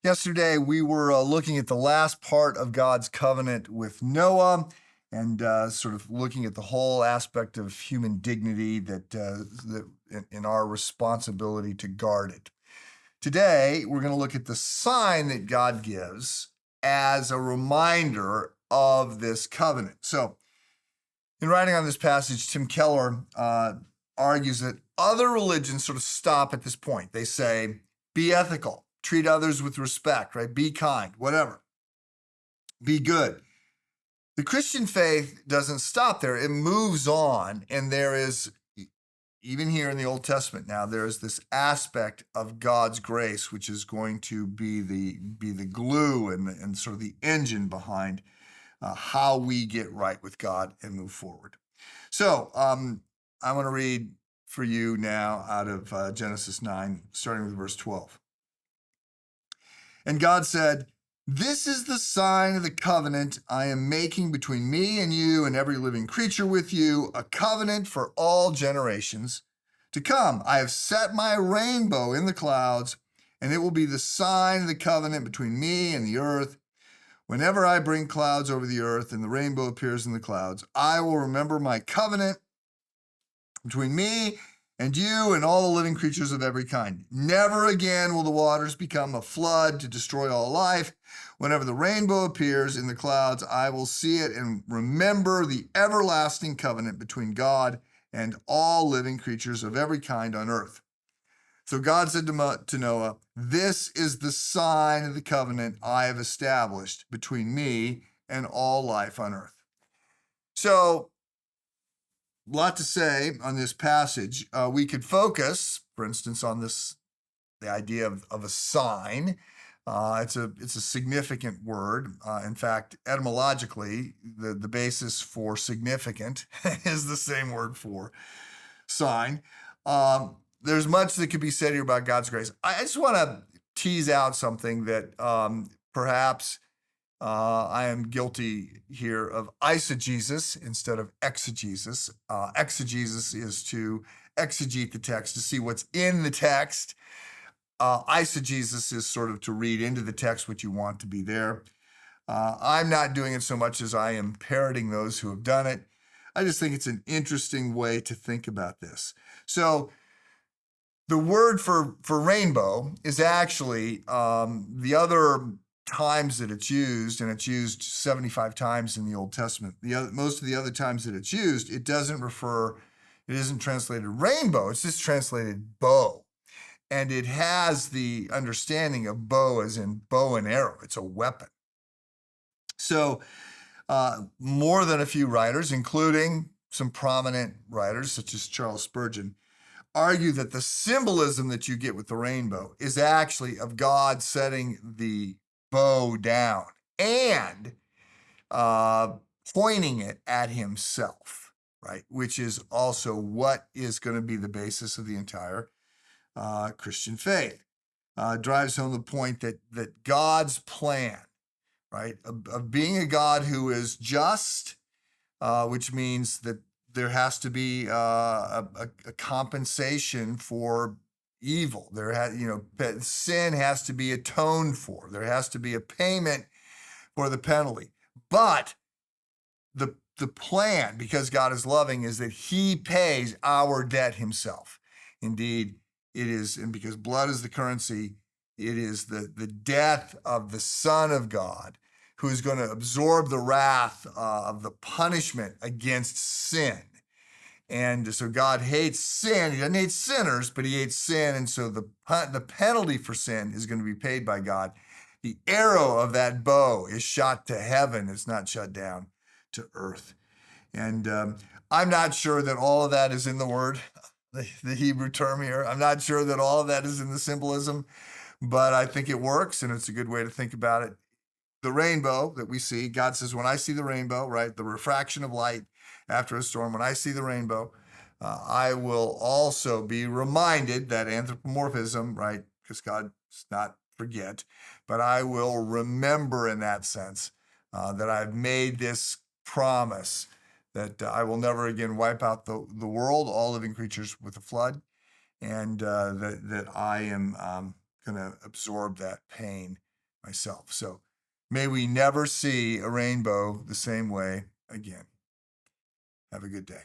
Yesterday, we were looking at the last part of God's covenant with Noah and sort of looking at the whole aspect of human dignity that in our responsibility to guard it. Today, we're going to look at the sign that God gives as a reminder of this covenant. So, in writing on this passage, Tim Keller argues that other religions sort of stop at this point. They say, be ethical. Treat others with respect, right? Be kind, whatever. Be good. The Christian faith doesn't stop there. It moves on, and there is, even here in the Old Testament now, there is this aspect of God's grace, which is going to be the glue and sort of the engine behind how we get right with God and move forward. So I'm going to read for you now out of Genesis 9, starting with verse 12. And God said, "This is the sign of the covenant I am making between me and you and every living creature with you, a covenant for all generations to come. I have set my rainbow in the clouds, and it will be the sign of the covenant between me and the earth. Whenever I bring clouds over the earth and the rainbow appears in the clouds, I will remember my covenant between me and you and all the living creatures of every kind. Never again will the waters become a flood to destroy all life. Whenever the rainbow appears in the clouds, I will see it and remember the everlasting covenant between God and all living creatures of every kind on earth." So God said to Noah, "This is the sign of the covenant I have established between me and all life on earth." So, a lot to say on this passage. We could focus, for instance, on the idea of a sign. It's a significant word. In fact, etymologically, the basis for significant is the same word for sign. There's much that could be said here about God's grace. I just want to tease out something that perhaps I am guilty here of eisegesis instead of exegesis. Exegesis is to exegete the text, to see what's in the text. Eisegesis is sort of to read into the text what you want to be there. I'm not doing it so much as I am parroting those who have done it. I just think it's an interesting way to think about this. So the word for rainbow is actually the other times that it's used, and it's used 75 times in the Old Testament. Most of the other times that it's used, it isn't translated rainbow, it's just translated bow. And it has the understanding of bow as in bow and arrow. It's a weapon. So more than a few writers, including some prominent writers such as Charles Spurgeon, argue that the symbolism that you get with the rainbow is actually of God setting the bow down and pointing it at himself, right? Which is also what is going to be the basis of the entire Christian faith. Drives home the point that God's plan, right, of being a God who is just, which means that there has to be a compensation for evil. Sin has to be atoned for. There has to be a payment for the penalty. But the plan, because God is loving, is that he pays our debt himself. Indeed, it is, and because blood is the currency, it is the death of the Son of God who is going to absorb the wrath of the punishment against sin. And so God hates sin. He doesn't hate sinners, but he hates sin. And so the penalty for sin is going to be paid by God. The arrow of that bow is shot to heaven. It's not shot down to earth. And I'm not sure that all of that is in the word, the Hebrew term here. I'm not sure that all of that is in the symbolism, but I think it works, and it's a good way to think about it. The rainbow that we see, God says, when I see the rainbow, right, the refraction of light after a storm, when I see the rainbow, I will also be reminded that anthropomorphism, right, because God does not forget, but I will remember in that sense that I've made this promise that I will never again wipe out the world, all living creatures with a flood, and that I am going to absorb that pain myself. So may we never see a rainbow the same way again. Have a good day.